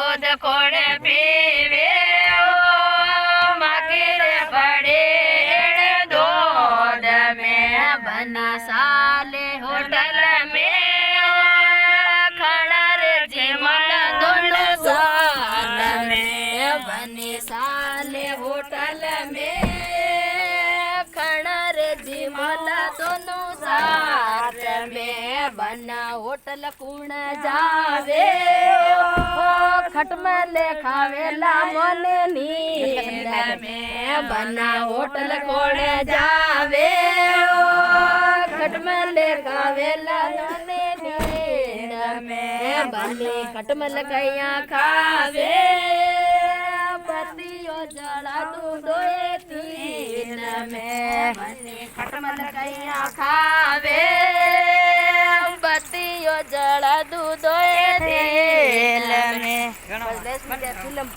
दूध कोण पीवे मगिर पड़े दूध में बनी साले होटल में खड़र जिमल दोनों साल में बनी साले होटल में खड़र जिमल दोनों साथ में बना होटल कुण जावे खटमल खावेला मन नींद में बना होटल कोण जावे खटमल खावेला मन नींद में बने खटमल कया खावे पतियो जड़ा दूधोए तीन में बने खटमल कया खावे पतियो जड़ा दूधोए तेल में फिल्म